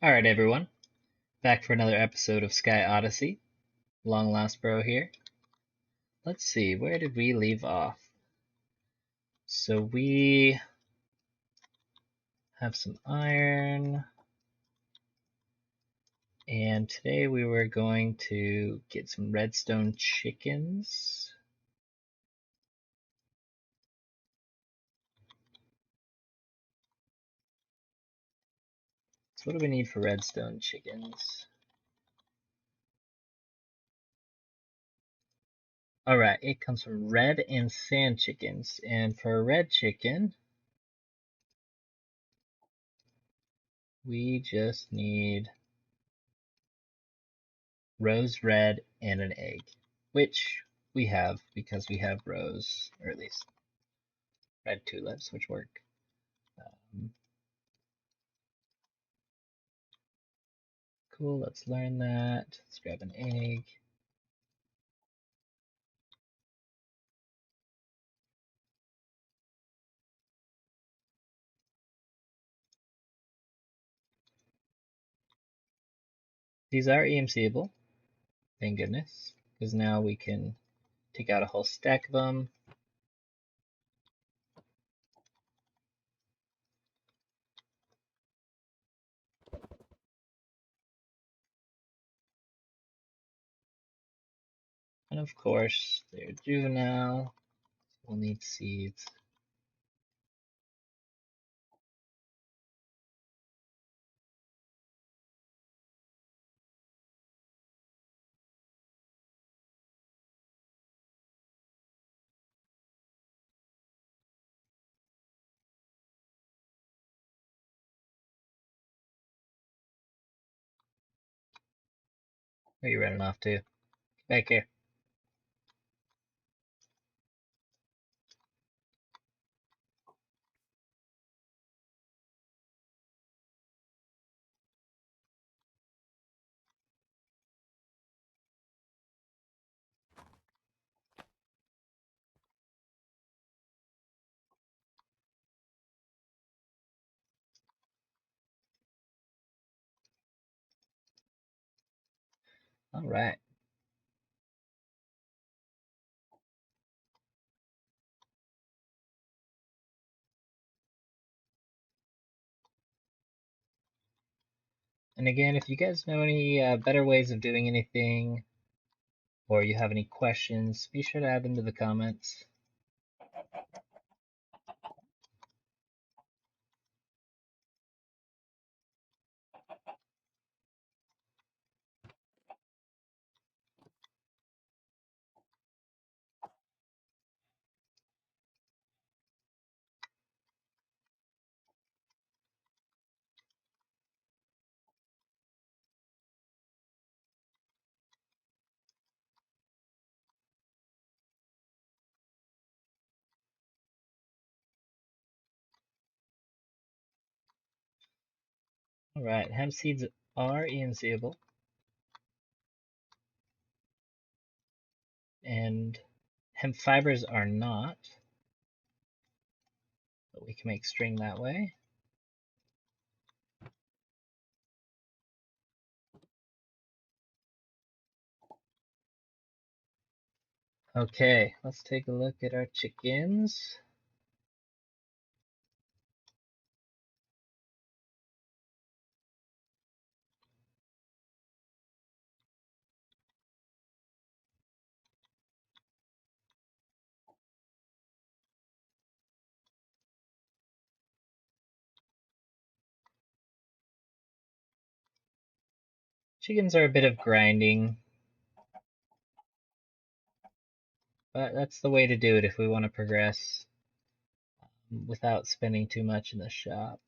Alright, everyone. Back for another episode of Sky Odyssey. Long Lost Bro here. Let's see, where did we leave off? So we have some iron. And today we were going to get some redstone chickens. So what do we need for redstone chickens? Alright, it comes from red and sand chickens. And for a red chicken, we just need rose red and an egg, which we have because we have rose, or at least red tulips, which work. Cool, let's learn that. Let's grab an egg. These are EMCable, thank goodness, because now we can take out a whole stack of them. And of course, they're juvenile. We'll need seeds. Where are you running off to? Get back here. All right. And again, if you guys know any better ways of doing anything, or you have any questions, be sure to add them to the comments. All right, hemp seeds are EMCable, and hemp fibers are not, but we can make string that way. Okay, let's take a look at our chickens. Chickens are a bit of grinding, but that's the way to do it if we want to progress without spending too much in the shop.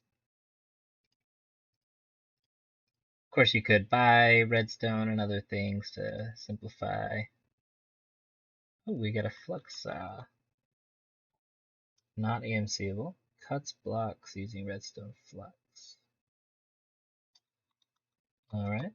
Of course, you could buy redstone and other things to simplify. Oh, we got a flux saw. Not EMCable. Cuts blocks using redstone flux. Alright.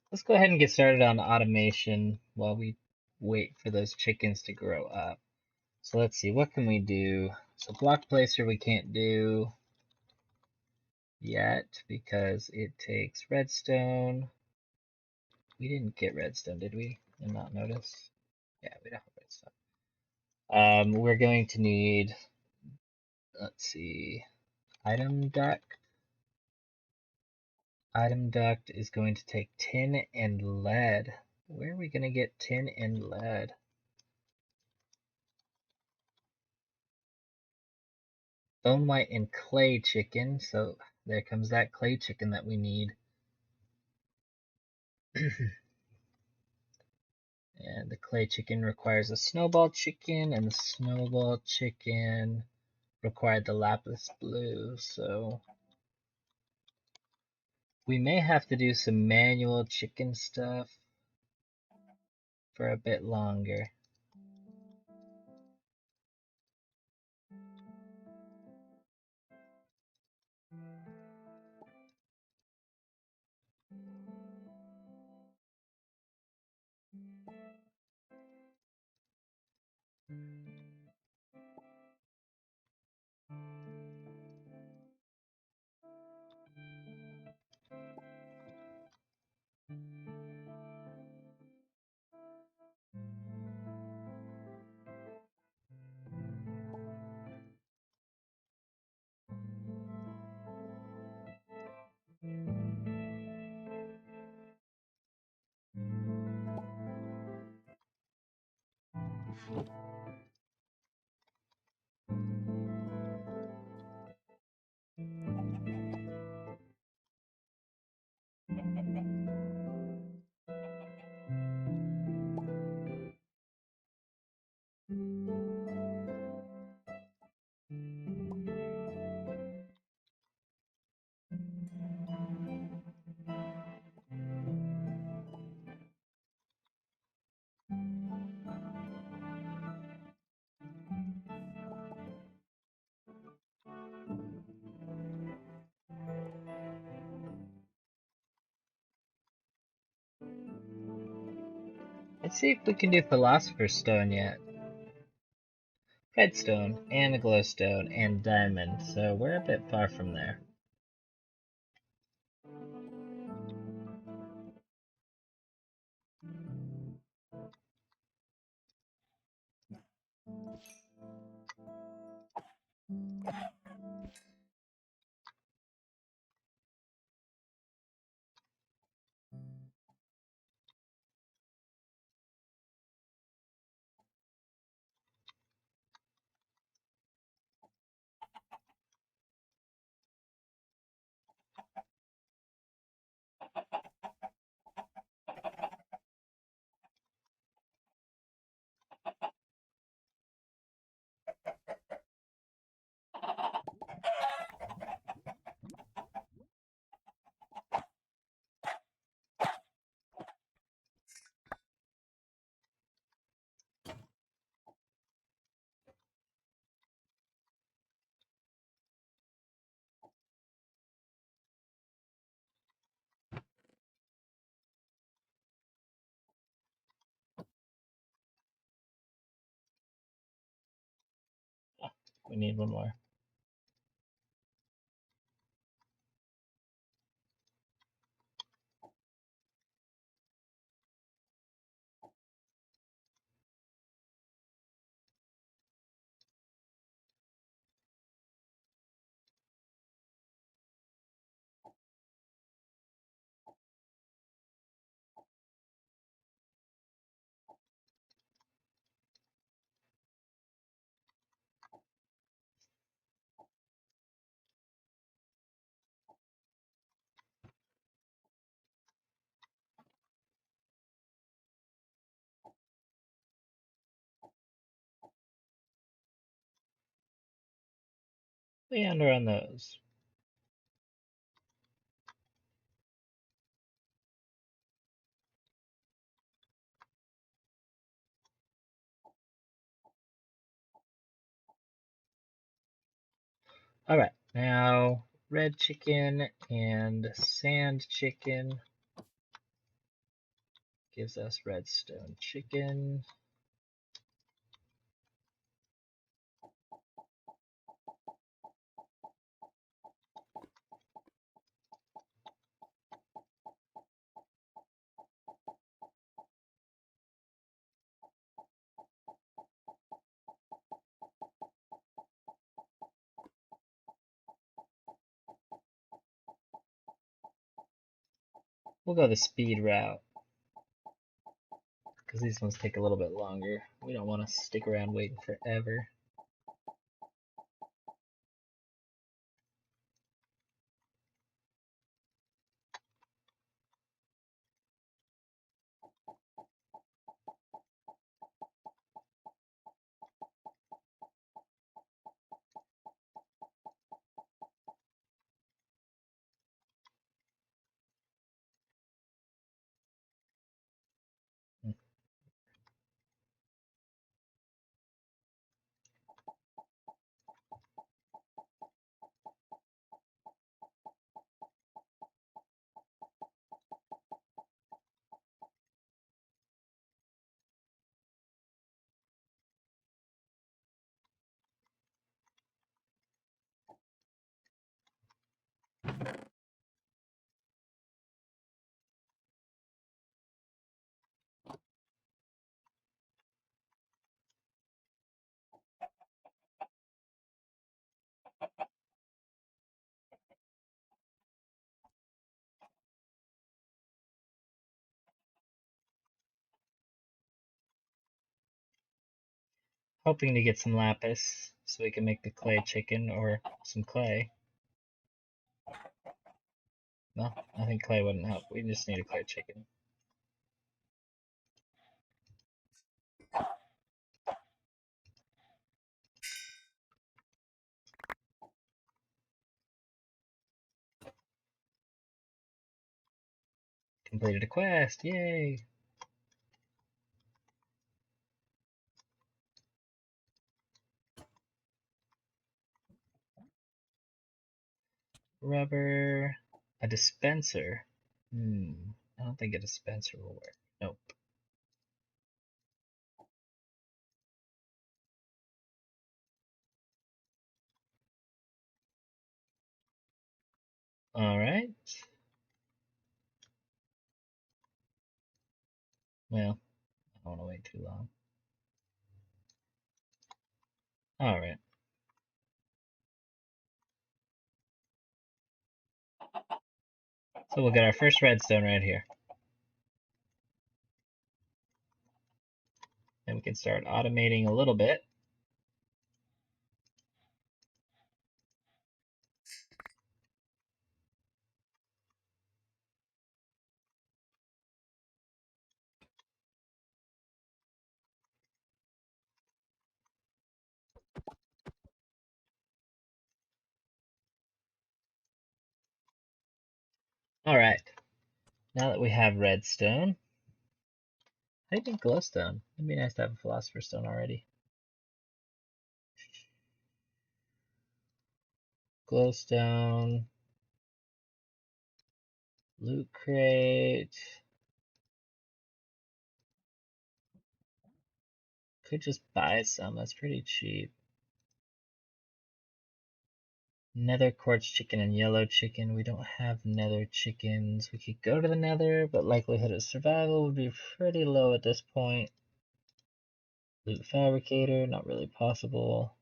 Let's go ahead and get started on automation while we wait for those chickens to grow up. So let's see, what can we do? So block placer we can't do yet because it takes redstone. We didn't get redstone, did we? And not notice? Yeah, we don't have redstone. We're going to need, let's see, item duct. Item duct is going to take tin and lead. Where are we going to get tin and lead? Bone white and clay chicken. So there comes that clay chicken that we need. And the clay chicken requires a snowball chicken, and the snowball chicken required the lapis blue. So we may have to do some manual chicken stuff for a bit longer. Let's see if we can do Philosopher's Stone yet. Redstone, and a glowstone, and diamond, so we're a bit far from there. We need one more. Leander on those. Alright, now red chicken and sand chicken. gives us redstone chicken. We'll go the speed route because these ones take a little bit longer. We don't want to stick around waiting forever. Hoping to get some lapis so we can make the clay chicken or some clay. No, I think clay wouldn't help. We just need a clay chicken. Completed a quest, yay! Rubber, a dispenser. I don't think a dispenser will work. Nope. All right. Well, I don't want to wait too long. All right. So we'll get our first redstone right here. And we can start automating a little bit. All right. Now that we have redstone, how do you make glowstone? It'd be nice to have a philosopher's stone already. Glowstone, loot crate. Could just buy some. That's pretty cheap. Nether quartz chicken and yellow chicken. We don't have nether chickens. We could go to the nether, but likelihood of survival would be pretty low at this point. Loot fabricator, not really possible.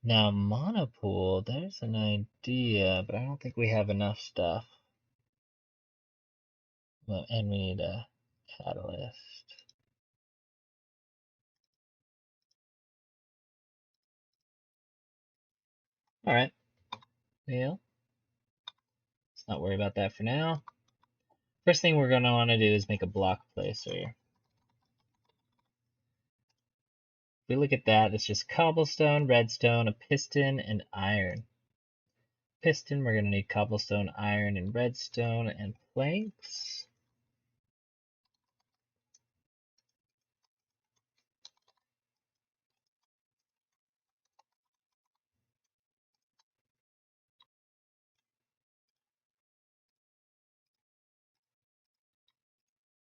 Now monopool, there's an idea, but I don't think we have enough stuff. Well, and we need a catalyst. Alright. Well, let's not worry about that for now. First thing we're going to want to do is make a block placer. If we look at that, it's just cobblestone, redstone, a piston, and iron. Piston, we're going to need cobblestone, iron, and redstone, and planks.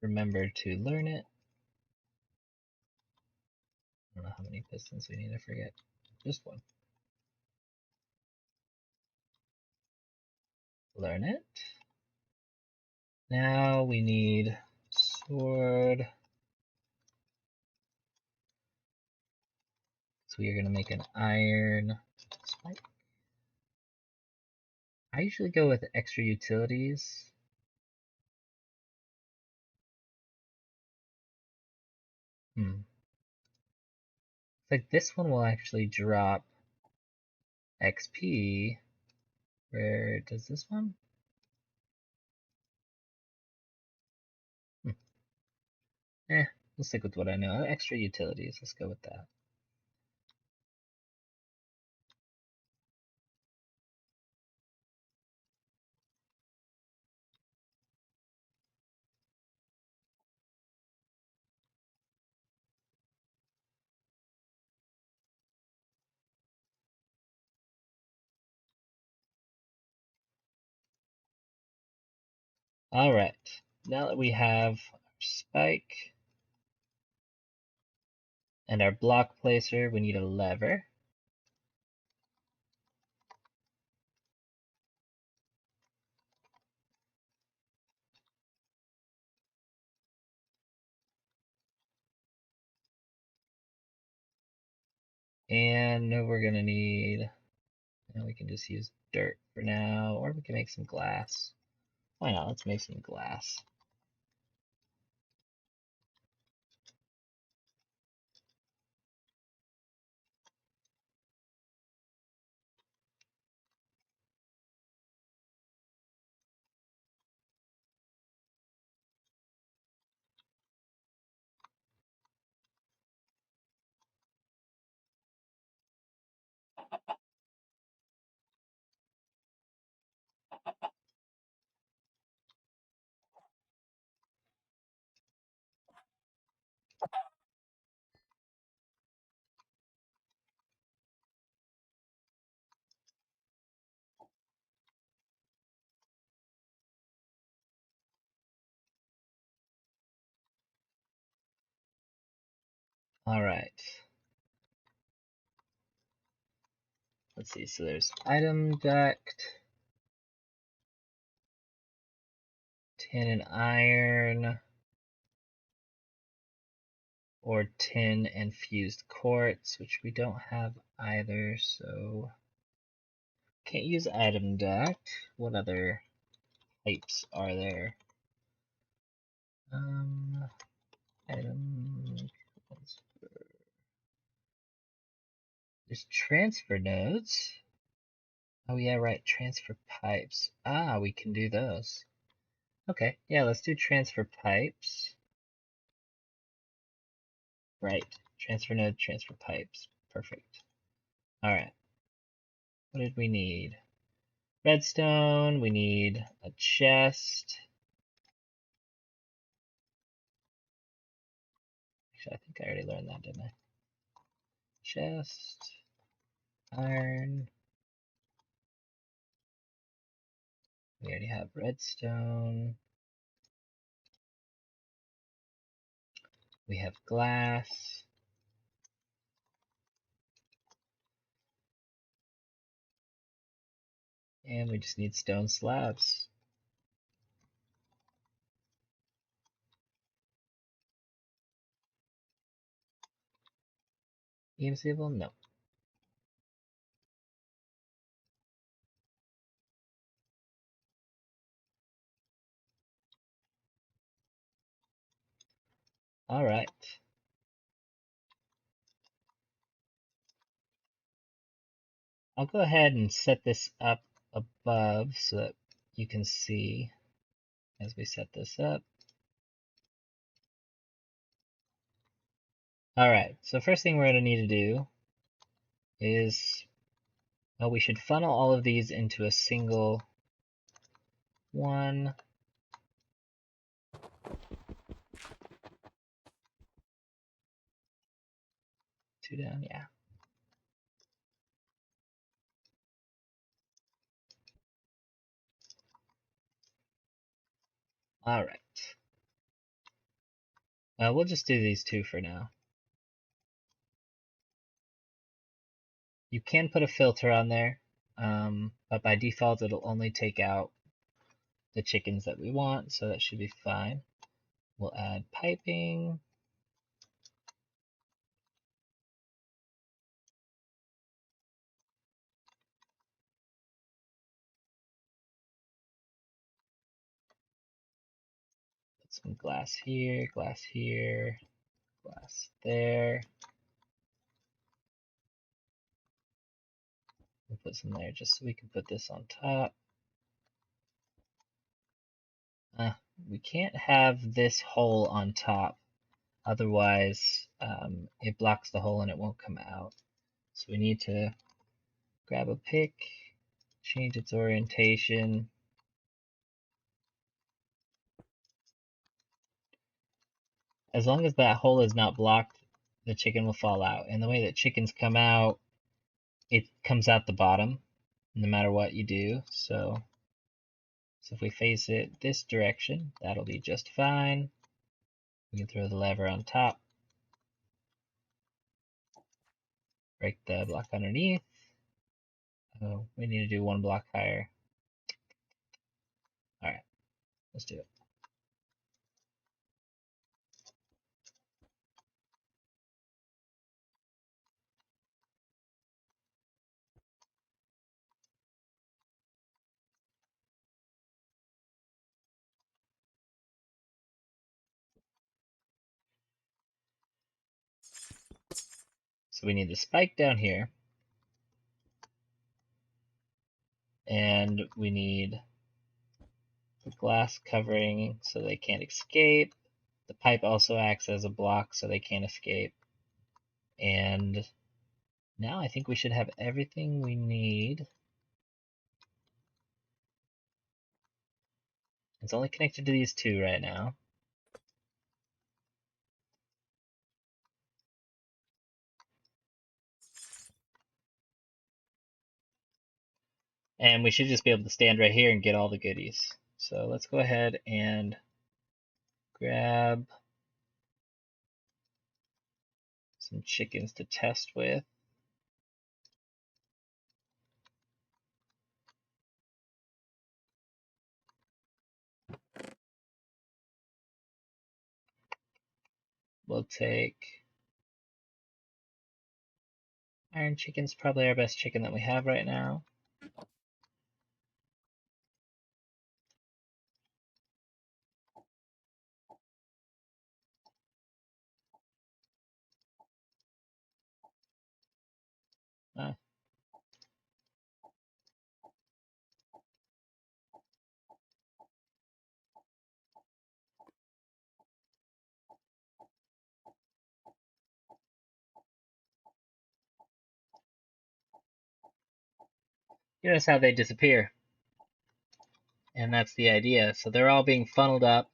remember to learn it. I don't know how many pistons we need to forget. Just one. Learn it. Now we need sword. So we are going to make an iron spike. I usually go with extra utilities. It's like this one will actually drop XP. Where does this one? We'll stick with what I know. Extra utilities. Let's go with that. Alright, now that we have our spike and our block placer, we need a lever. And we're gonna need, and we can just use dirt for now, or we can make some glass. Why not? Let's make some glass. Alright. Let's see, so there's item duct, tin and iron, or tin and fused quartz, which we don't have either, so can't use item duct. What other types are there? Item. There's transfer nodes. Oh yeah, right, transfer pipes. Ah, we can do those. Okay, yeah, let's do transfer pipes. Right, transfer node, transfer pipes. Perfect. Alright. What did we need? Redstone, we need a chest. Actually, I think I already learned that, didn't I? Chest, iron. We already have redstone. We have glass. And we just need stone slabs. EMCable? No. Alright. I'll go ahead and set this up above so that you can see as we set this up. Alright, so first thing we're going to need to do is, well, we should funnel all of these into a single one. Two down, yeah. Alright. We'll just do these two for now. You can put a filter on there, but by default it'll only take out the chickens that we want, so that should be fine. We'll add piping. Put some glass here, glass here, glass there. We'll put some there just so we can put this on top. We can't have this hole on top, otherwise it blocks the hole and it won't come out. So we need to grab a pick, change its orientation. As long as that hole is not blocked, the chicken will fall out. And the way that chickens come out, it comes out the bottom, no matter what you do. So if we face it this direction, that'll be just fine. We can throw the lever on top, break the block underneath. Oh, we need to do one block higher. All right, let's do it. So we need the spike down here, and we need the glass covering so they can't escape. The pipe also acts as a block so they can't escape. And now I think we should have everything we need. It's only connected to these two right now. And we should just be able to stand right here and get all the goodies. So let's go ahead and grab some chickens to test with. We'll take iron chicken's probably our best chicken that we have right now. Ah, you notice how they disappear. And that's the idea. So they're all being funneled up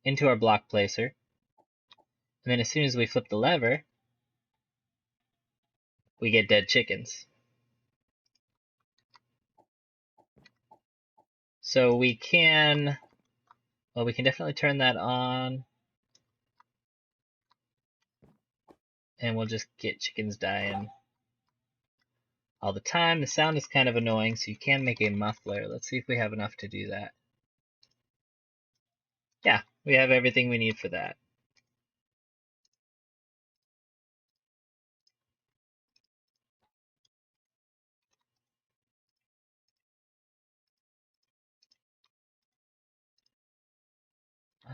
into our block placer. And then as soon as we flip the lever, we get dead chickens. So we can, well, we can definitely turn that on. And we'll just get chickens dying all the time. The sound is kind of annoying, so you can make a muffler. Let's see if we have enough to do that. Yeah, we have everything we need for that.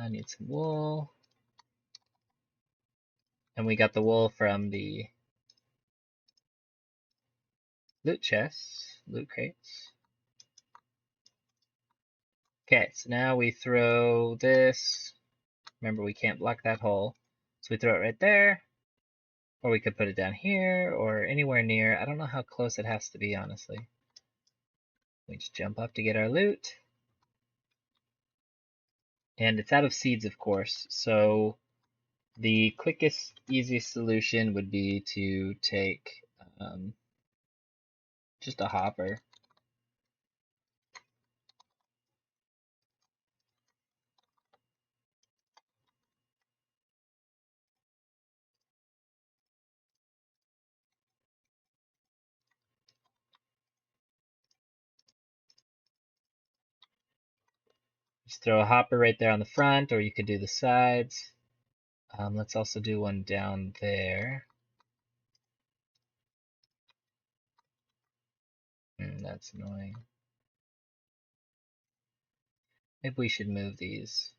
I need some wool. And we got the wool from the loot chests, loot crates. Okay, so now we throw this. Remember, we can't block that hole. So we throw it right there. Or we could put it down here or anywhere near. I don't know how close it has to be, honestly. We just jump up to get our loot. And it's out of seeds, of course. So the quickest, easiest solution would be to take just a hopper. Just throw a hopper right there on the front, or you could do the sides. Let's also do one down there. That's annoying. Maybe we should move these.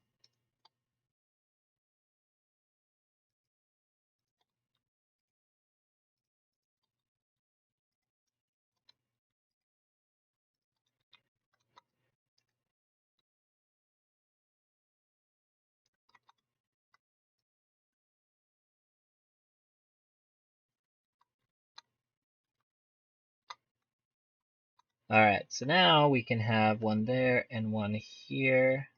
Alright, so now we can have one there and one here.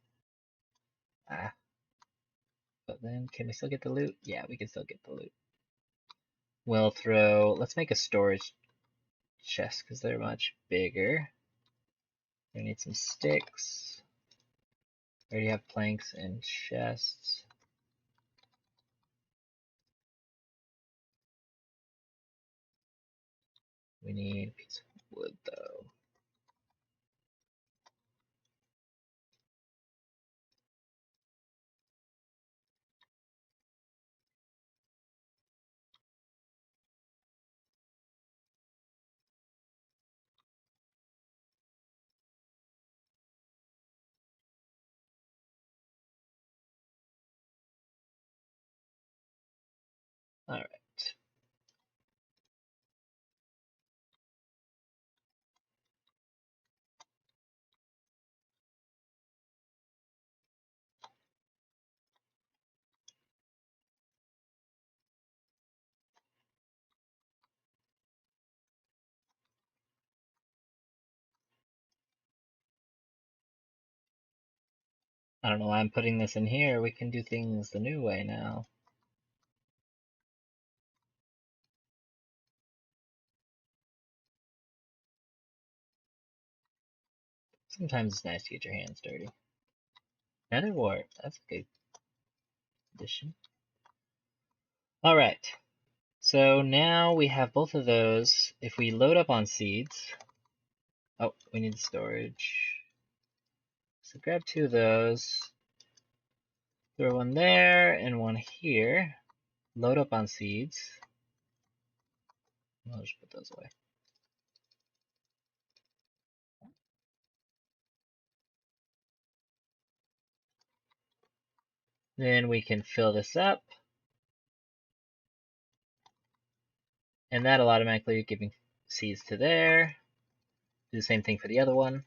But then, can we still get the loot? Yeah, we can still get the loot. We'll throw, let's make a storage chest because they're much bigger. We need some sticks. We already have planks and chests. We need a piece of wood though. Alright. I don't know why I'm putting this in here. We can do things the new way now. Sometimes it's nice to get your hands dirty. Nether wart, that's a good addition. Alright, so now we have both of those. If we load up on seeds, oh, we need storage. So grab two of those, throw one there and one here. Load up on seeds. I'll just put those away. Then we can fill this up. And that'll automatically give me seeds to there. Do the same thing for the other one.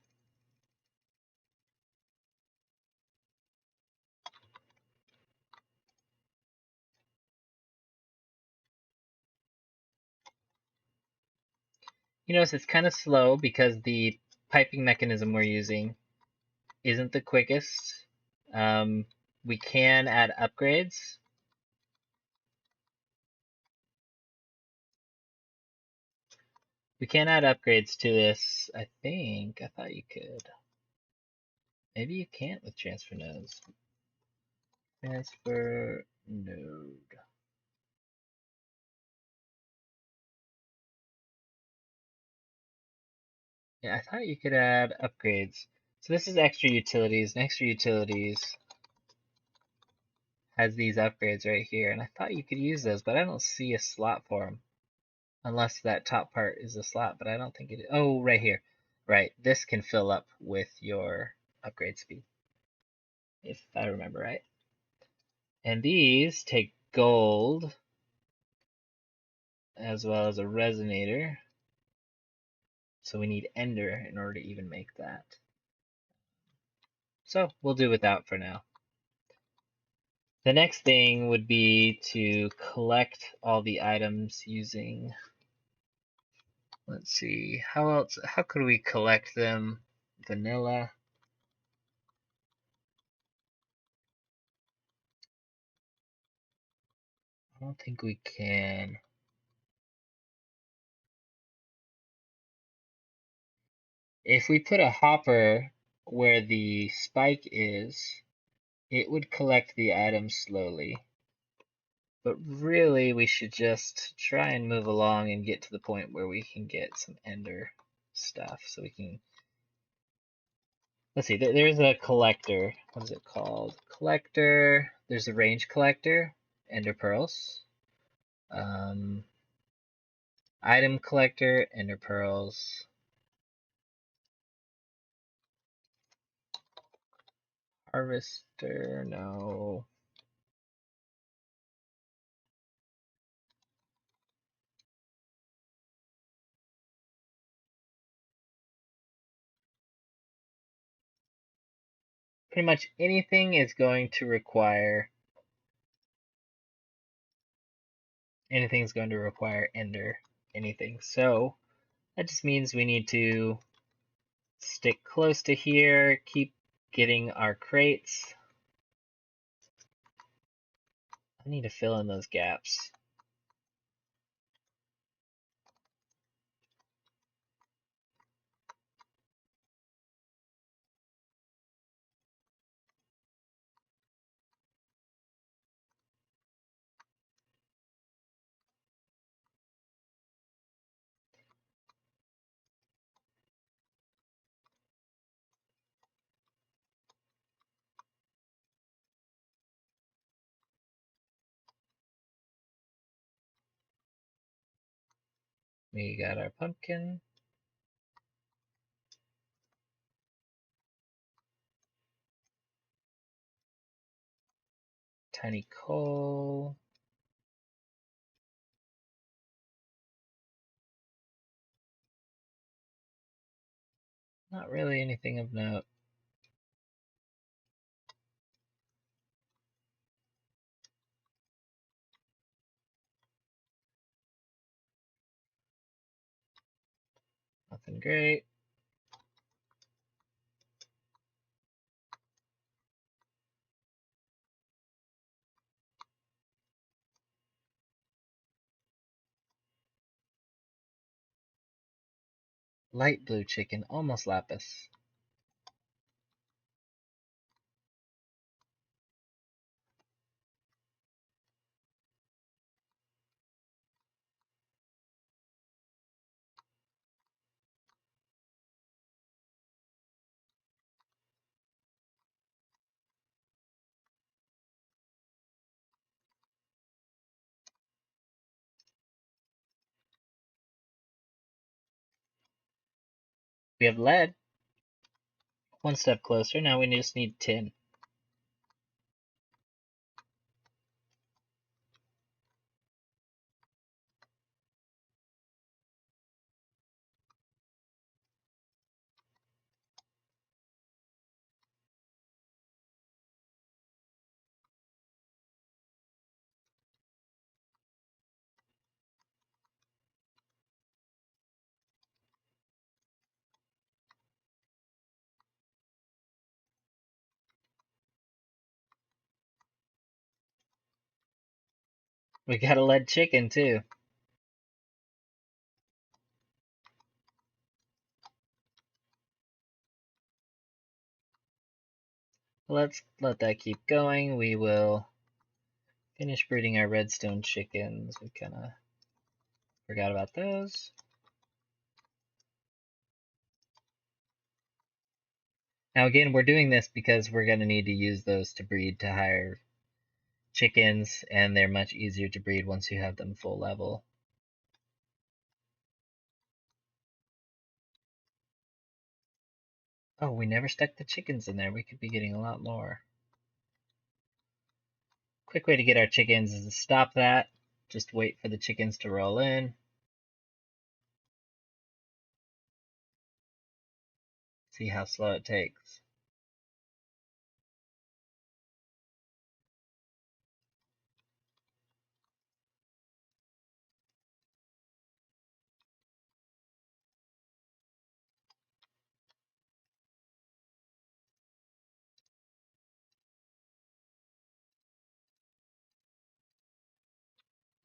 You notice it's kind of slow because the piping mechanism we're using isn't the quickest. We can add upgrades. We can add upgrades to this, I think. I thought you could. Maybe you can't with transfer nodes. Transfer node. Yeah, I thought you could add upgrades. So this is extra utilities, and extra utilities has these upgrades right here, and I thought you could use those, but I don't see a slot for them. Unless that top part is a slot, but I don't think it is. Oh, right here. Right, this can fill up with your upgrade speed, if I remember right. And these take gold, as well as a resonator. So we need ender in order to even make that. So we'll do without for now. The next thing would be to collect all the items using, let's see, how could we collect them? Vanilla. I don't think we can. If we put a hopper where the spike is, it would collect the items slowly. But really, we should just try and move along and get to the point where we can get some ender stuff. So we can Let's see, there's a collector. What is it called? Collector. There's a range collector, ender pearls. Item collector, ender pearls. Harvester, no. Pretty much anything is going to require ender anything. So that just means we need to stick close to here, keep getting our crates. I need to fill in those gaps. We got our pumpkin. Tiny coal. Not really anything of note. Nothing great. Light blue chicken, almost lapis. We have lead. One step closer. Now we just need tin. We got a lead chicken too. Let's let that keep going. We will finish breeding our redstone chickens. We kind of forgot about those. Now again, we're doing this because we're going to need to use those to breed to higher chickens, and they're much easier to breed once you have them full level. Oh, we never stuck the chickens in there. We could be getting a lot more. Quick way to get our chickens is to stop that. Just wait for the chickens to roll in. See how slow it takes.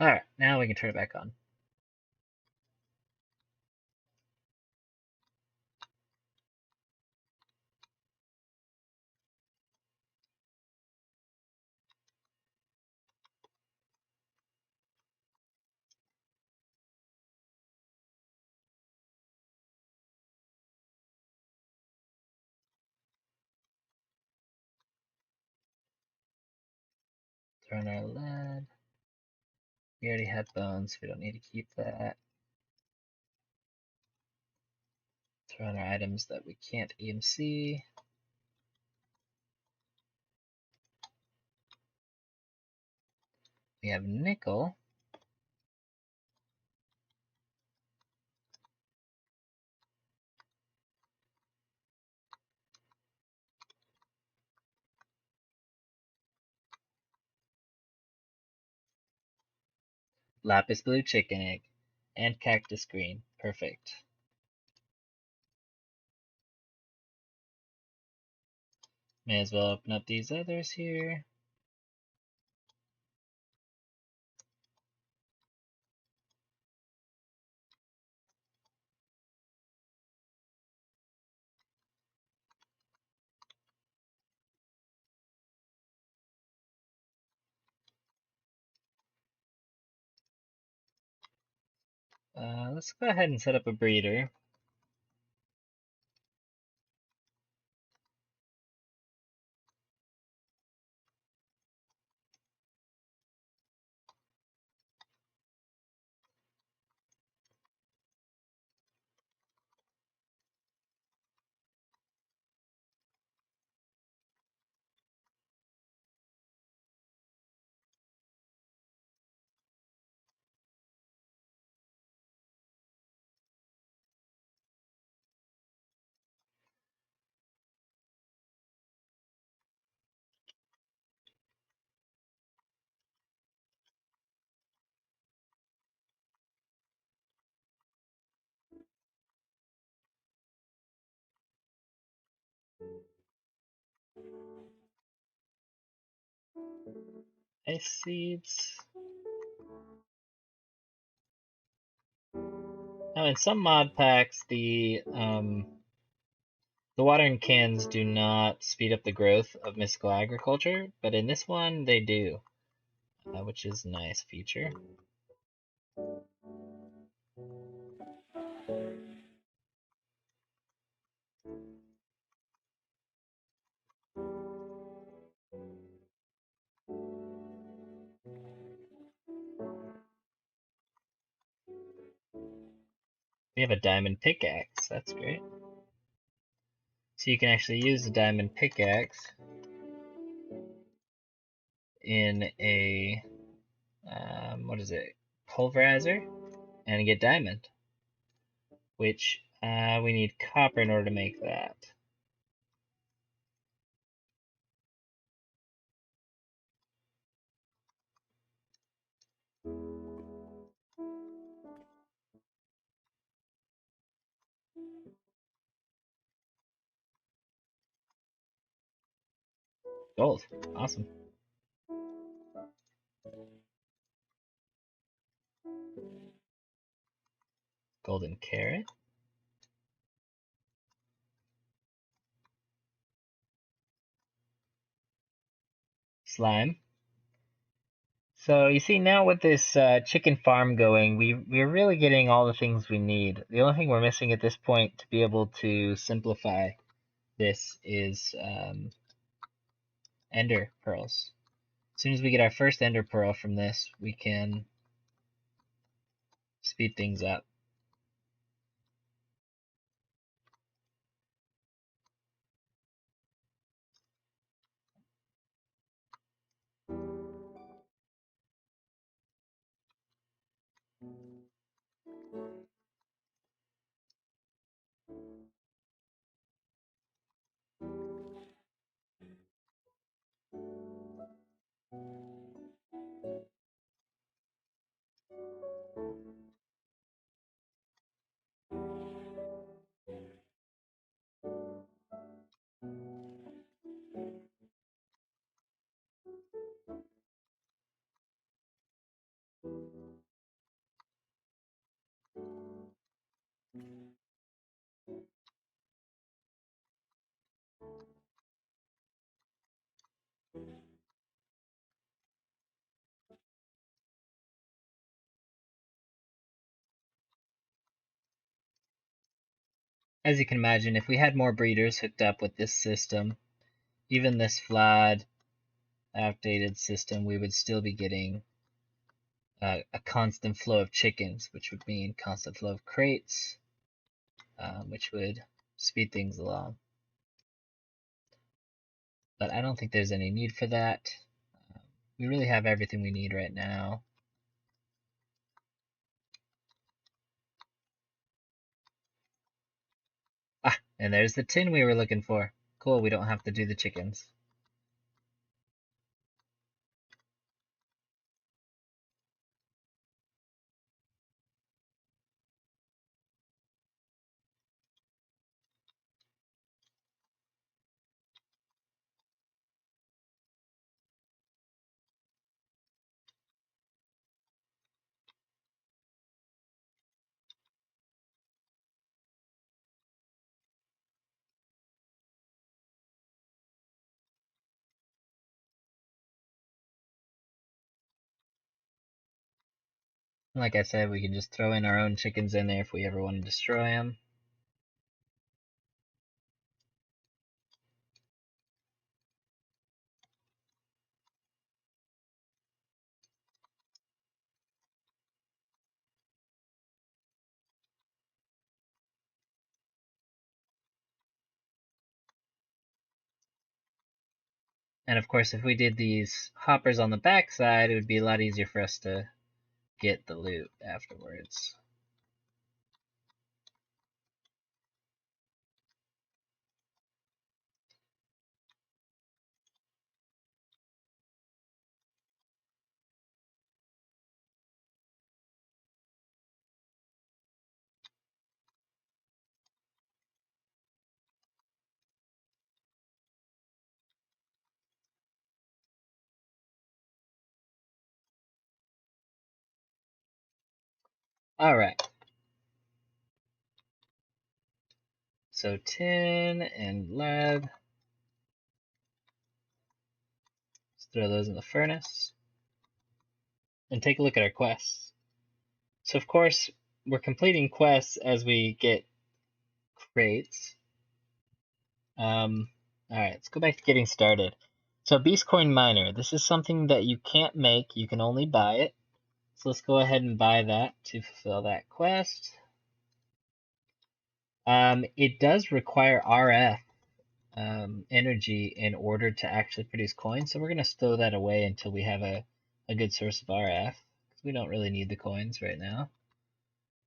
Alright, now we can turn it back on. Throw in our lead. We already had bones, we don't need to keep that. Throw in our items that we can't EMC. We have nickel. Lapis blue chicken egg. And cactus green. Perfect. May as well open up these others here. Let's go ahead and set up a breeder. Ice seeds. Now in some mod packs, the watering cans do not speed up the growth of mystical agriculture, but in this one they do, which is a nice feature. We have a diamond pickaxe, that's great. So you can actually use the diamond pickaxe in a, what is it, pulverizer, and get diamond, which we need copper in order to make that. Gold, awesome. Golden carrot. Slime. So you see now with this chicken farm going, we're really getting all the things we need. The only thing we're missing at this point to be able to simplify this is ender pearls. As soon as we get our first ender pearl from this, we can speed things up. As you can imagine, if we had more breeders hooked up with this system, even this flood outdated system, we would still be getting a constant flow of chickens, which would mean constant flow of crates, which would speed things along. But I don't think there's any need for that. We really have everything we need right now. Ah, and there's the tin we were looking for. Cool, we don't have to do the chickens. Like I said, we can just throw in our own chickens in there if we ever want to destroy them. And of course, if we did these hoppers on the backside, it would be a lot easier for us to get the loot afterwards. Alright. So tin and lead. Let's throw those in the furnace. And take a look at our quests. So of course, we're completing quests as we get crates. Alright, let's go back to getting started. So Beast Coin Miner, this is something that you can't make, you can only buy it. So let's go ahead and buy that to fulfill that quest. It does require RF energy in order to actually produce coins, so we're going to stow that away until we have a good source of RF, because we don't really need the coins right now.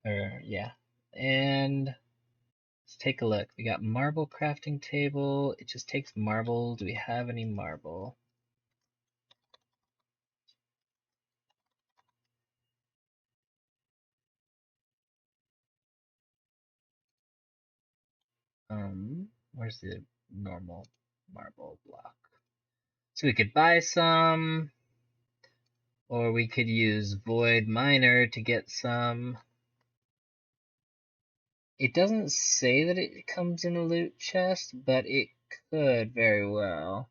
Yeah. And let's take a look. We got marble crafting table. It just takes marble. Do we have any marble? Where's the normal marble block? So we could buy some, or we could use Void Miner to get some. It doesn't say that it comes in a loot chest, but it could very well.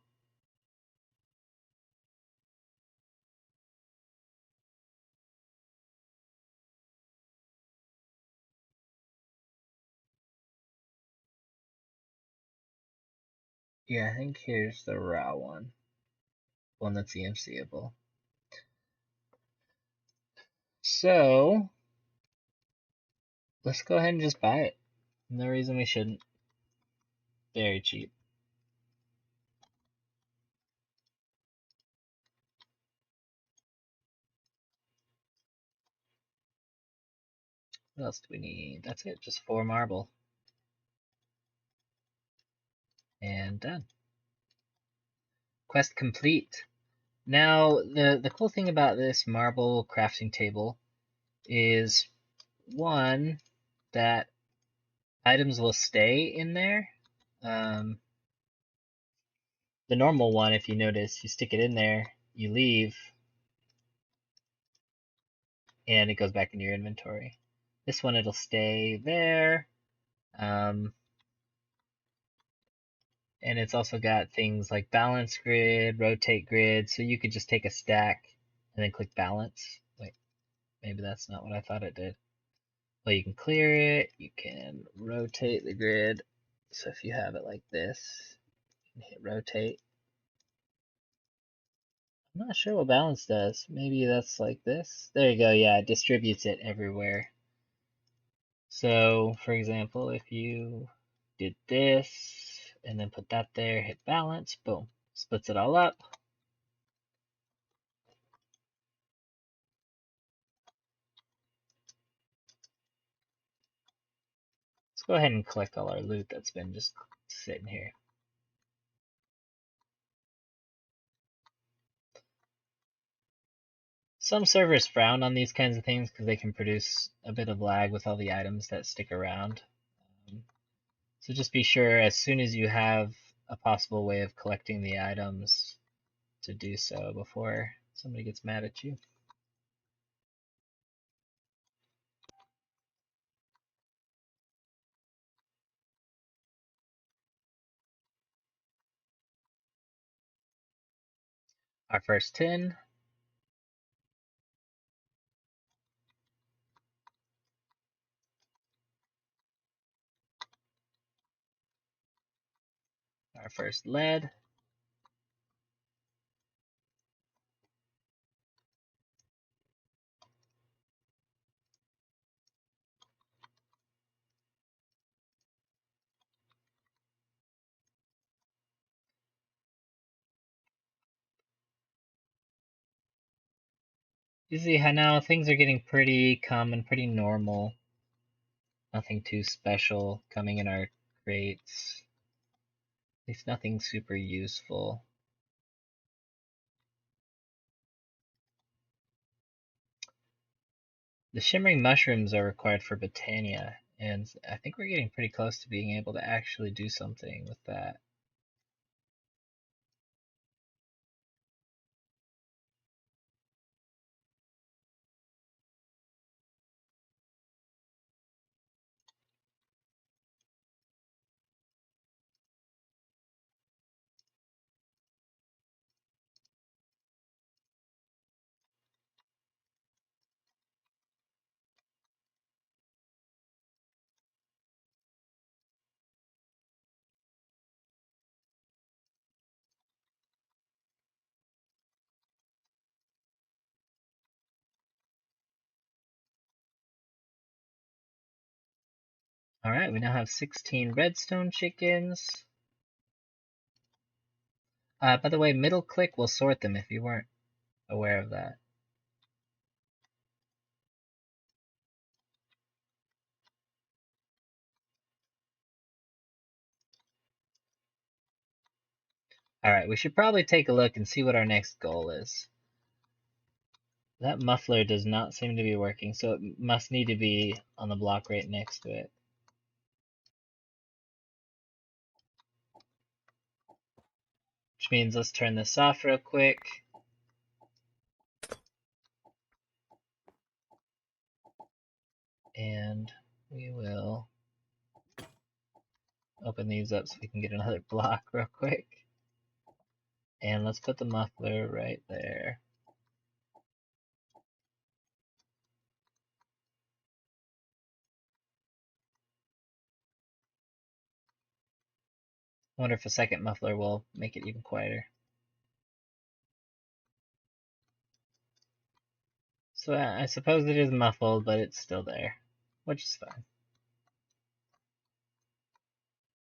Yeah, I think here's the raw one that's EMCable. So, let's go ahead and just buy it. No reason we shouldn't. Very cheap. What else do we need? That's it, just 4 marble. And done. Quest complete. Now, the cool thing about this marble crafting table is, one, that items will stay in there. The normal one, if you notice, you stick it in there, you leave, and it goes back into your inventory. This one, it'll stay there. And it's also got things like balance grid, rotate grid, so you could just take a stack and then click balance. Wait, maybe that's not what I thought it did. Well, you can clear it, you can rotate the grid. So if you have it like this, you can hit rotate. I'm not sure what balance does. Maybe that's like this. There you go. Yeah, it distributes it everywhere. So, for example, if you did this and then put that there, hit balance, boom, splits it all up. Let's go ahead and collect all our loot that's been just sitting here. Some servers frown on these kinds of things because they can produce a bit of lag with all the items that stick around. So just be sure as soon as you have a possible way of collecting the items to do so before somebody gets mad at you. Our first tin. Our first lead. You see how now things are getting pretty common, pretty normal. Nothing too special coming in our crates. At least nothing super useful. The shimmering mushrooms are required for Botania, and I think we're getting pretty close to being able to actually do something with that. Alright, we now have 16 redstone chickens. By the way, middle click will sort them if you weren't aware of that. Alright, we should probably take a look and see what our next goal is. That muffler does not seem to be working, so it must need to be on the block right next to it. Which means let's turn this off real quick. And we will open these up so we can get another block real quick. And let's put the muffler right there. I wonder if a second muffler will make it even quieter. So I suppose it is muffled, but it's still there, which is fine.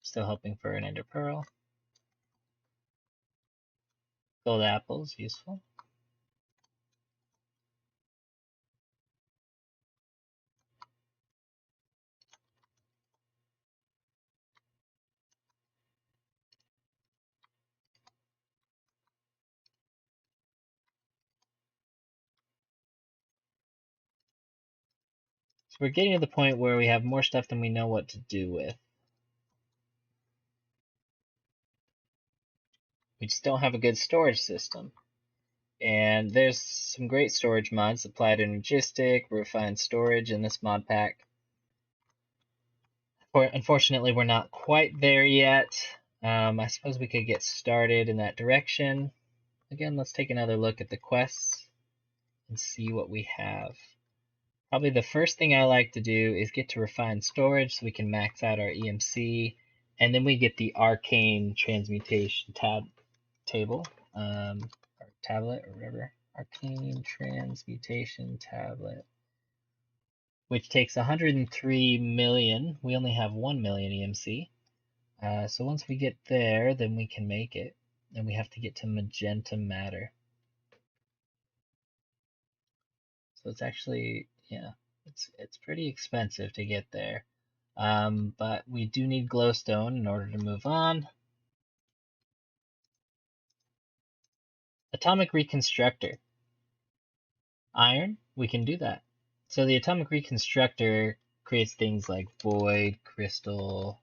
Still hoping for an ender pearl. Gold apples, useful. So we're getting to the point where we have more stuff than we know what to do with. We just don't have a good storage system. And there's some great storage mods, applied energistic, refined storage in this mod pack. Unfortunately, we're not quite there yet. I suppose we could get started in that direction. Again, let's take another look at the quests and see what we have. Probably the first thing I like to do is get to refined storage so we can max out our EMC, and then we get the arcane transmutation table, or tablet or whatever. Arcane Transmutation Tablet, which takes 103 million. We only have 1 million EMC. So once we get there, then we can make it. And we have to get to magenta matter. So it's actually, yeah, it's pretty expensive to get there. But we do need glowstone in order to move on. Atomic Reconstructor. Iron, we can do that. So the Atomic Reconstructor creates things like void, crystal.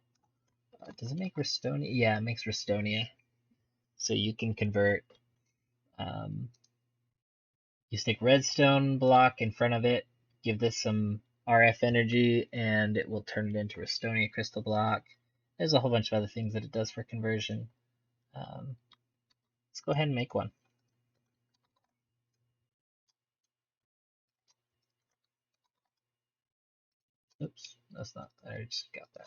Does it make Restonia? Yeah, it makes Restonia. So you can convert, you stick redstone block in front of it, give this some RF energy, and it will turn it into Restonia crystal block. There's a whole bunch of other things that it does for conversion. Let's go ahead and make one. Oops, that's not, I just got that.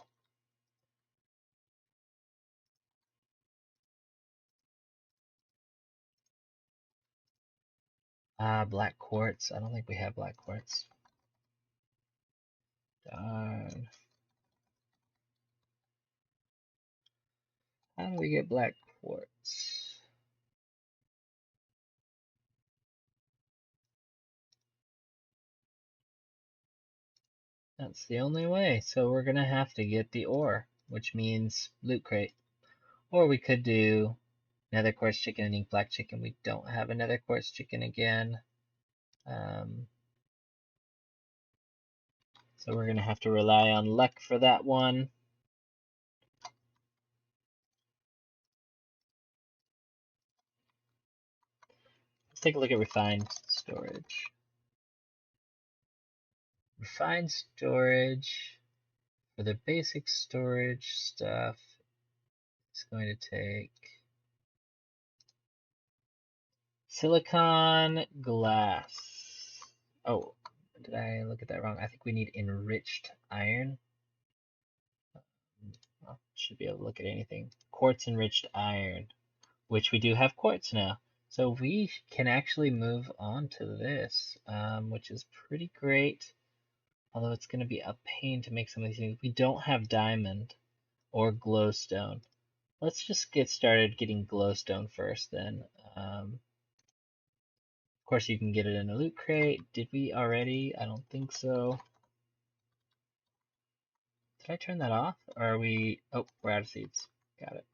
Black quartz. I don't think we have black quartz. Darn. How do we get black quartz? That's the only way. So we're gonna have to get the ore, which means loot crate. Or we could do nether quartz chicken and ink black chicken. We don't have a nether quartz chicken again. So we're gonna have to rely on luck for that one. Let's take a look at refined storage. Refined storage, for the basic storage stuff, it's going to take silicon glass. Oh, did I look at that wrong? I think we need enriched iron. Well, should be able to look at anything. Quartz enriched iron, which we do have quartz now. So we can actually move on to this, which is pretty great. Although it's going to be a pain to make some of these things. We don't have diamond or glowstone. Let's just get started getting glowstone first then. Of course you can get it in a loot crate. Did we already? I don't think so. Did I turn that off? Or are we... Oh, we're out of seeds. Got it.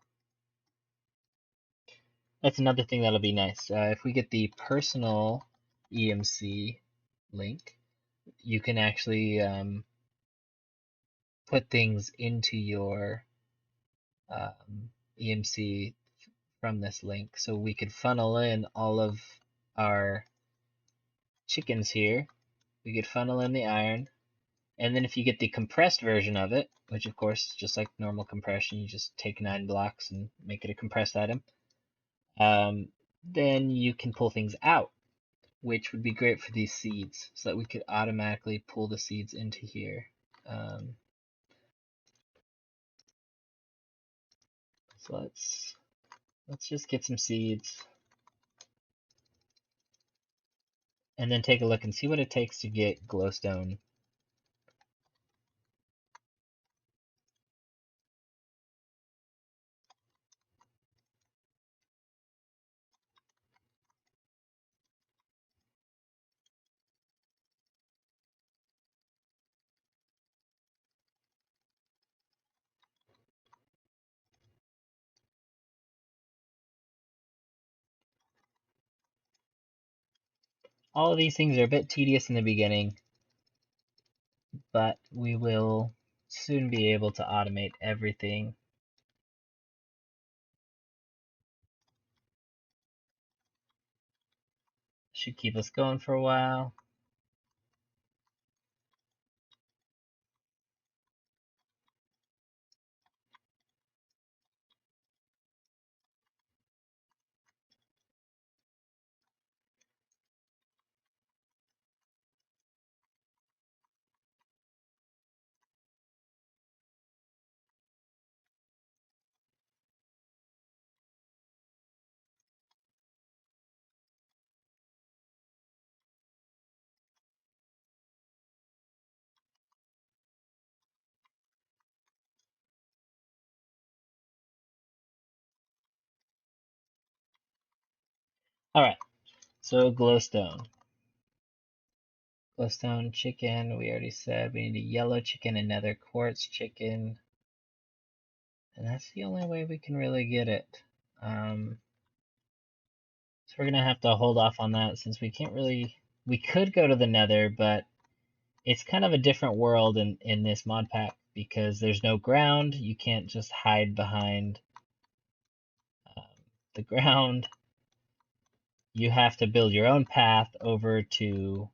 That's another thing that'll be nice. If we get the personal EMC link, you can actually put things into your EMC from this link. So we could funnel in all of our chickens here. We could funnel in the iron. And then if you get the compressed version of it, which of course is just like normal compression, you just take 9 blocks and make it a compressed item, then you can pull things out, which would be great for these seeds, so that we could automatically pull the seeds into here. So let's just get some seeds, and then take a look and see what it takes to get glowstone. All of these things are a bit tedious in the beginning, but we will soon be able to automate everything. Should keep us going for a while. Alright, so glowstone. Glowstone chicken, we already said we need a yellow chicken, another quartz chicken. And that's the only way we can really get it. So we're gonna have to hold off on that since we can't really. We could go to the Nether, but it's kind of a different world in this mod pack because there's no ground. You can't just hide behind um, the ground. You have to build your own path over to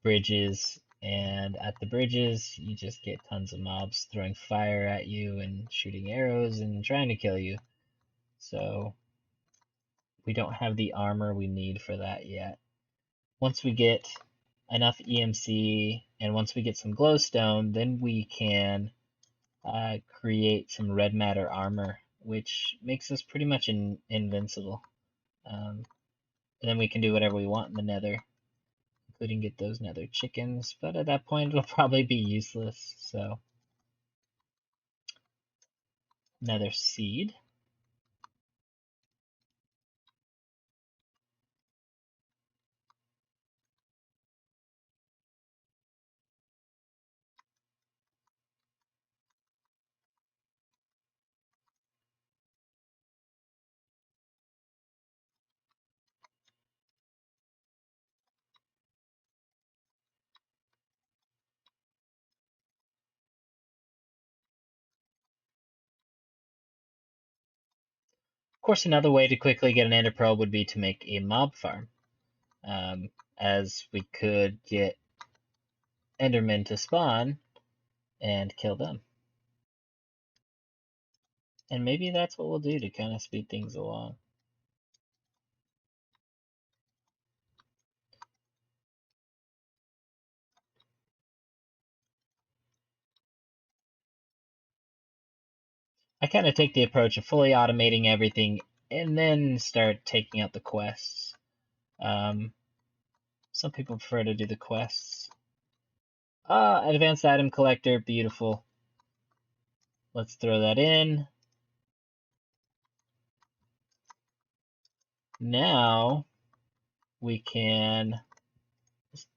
bridges, and at the bridges, you just get tons of mobs throwing fire at you and shooting arrows and trying to kill you. So we don't have the armor we need for that yet. Once we get enough EMC and once we get some glowstone, then we can create some red matter armor, which makes us pretty much invincible. And then we can do whatever we want in the nether, including get those nether chickens, but at that point it'll probably be useless, so nether seed. Of course, another way to quickly get an ender pearl would be to make a mob farm, as we could get endermen to spawn and kill them. And maybe that's what we'll do to kind of speed things along. I kind of take the approach of fully automating everything and then start taking out the quests. Some people prefer to do the quests. Advanced item collector, beautiful. Let's throw that in. Now we can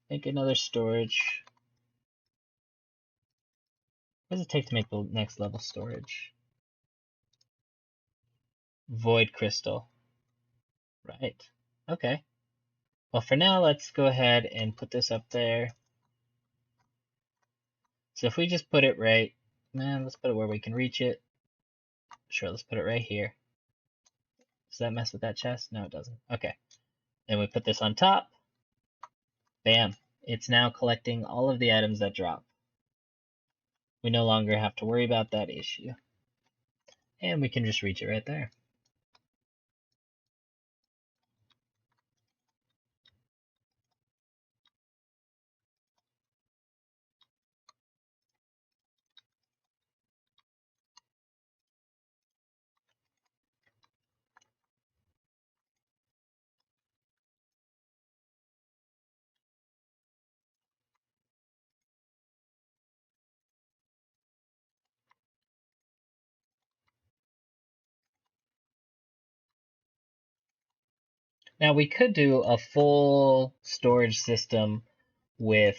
make another storage. What does it take to make the next level storage? Void crystal. Right. Okay. Well, for now, let's go ahead and put this up there. So if we just put it right, let's put it where we can reach it. Sure, let's put it right here. Does that mess with that chest? No, it doesn't. Okay. Then we put this on top. Bam. It's now collecting all of the items that drop. We no longer have to worry about that issue. And we can just reach it right there. Now we could do a full storage system with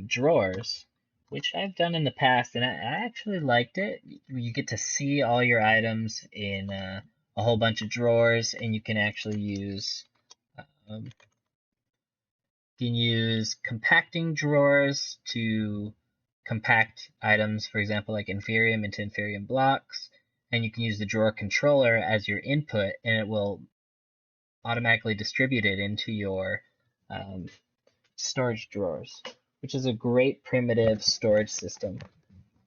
drawers, which I've done in the past, and I actually liked it. You get to see all your items in a whole bunch of drawers, and you can actually use um, compacting drawers to compact items, for example, like inferium into inferium blocks, and you can use the drawer controller as your input, and it will automatically distribute it into your um, storage drawers, which is a great primitive storage system.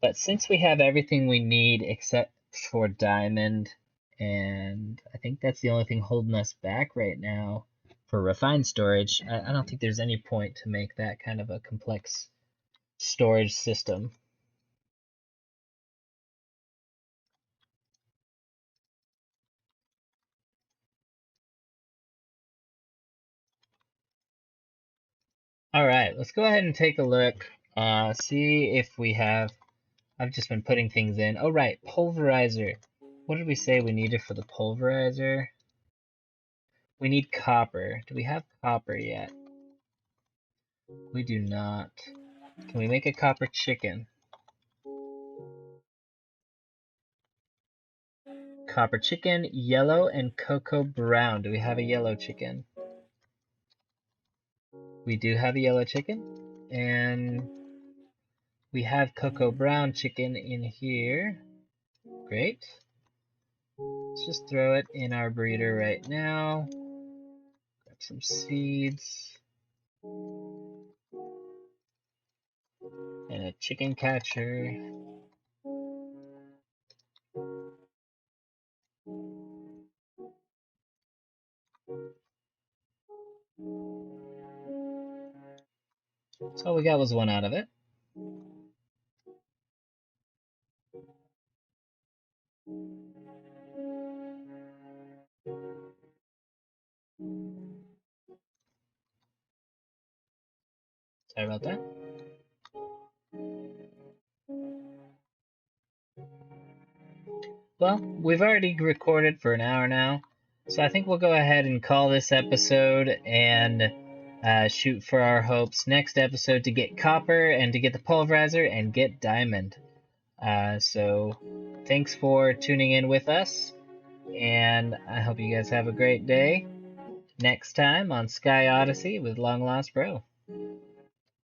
But since we have everything we need except for diamond, and I think that's the only thing holding us back right now for refined storage, I don't think there's any point to make that kind of a complex storage system. All right, let's go ahead and take a look, see if we have. I've just been putting things in. Oh, right, pulverizer. What did we say we needed for the pulverizer? We need copper. Do we have copper yet? We do not. Can we make a copper chicken? Copper chicken, yellow, and cocoa brown. Do we have a yellow chicken? We do have a yellow chicken. And we have cocoa brown chicken in here. Great. Let's just throw it in our breeder right now. Grab some seeds. And a chicken catcher. So all we got was one out of it. Sorry about that. Well, we've already recorded for an hour now, so I think we'll go ahead and call this episode and shoot for our hopes next episode to get copper and to get the pulverizer and get diamond. So thanks for tuning in with us, and I hope you guys have a great day. Next time on Sky Odyssey with Long Lost Bro.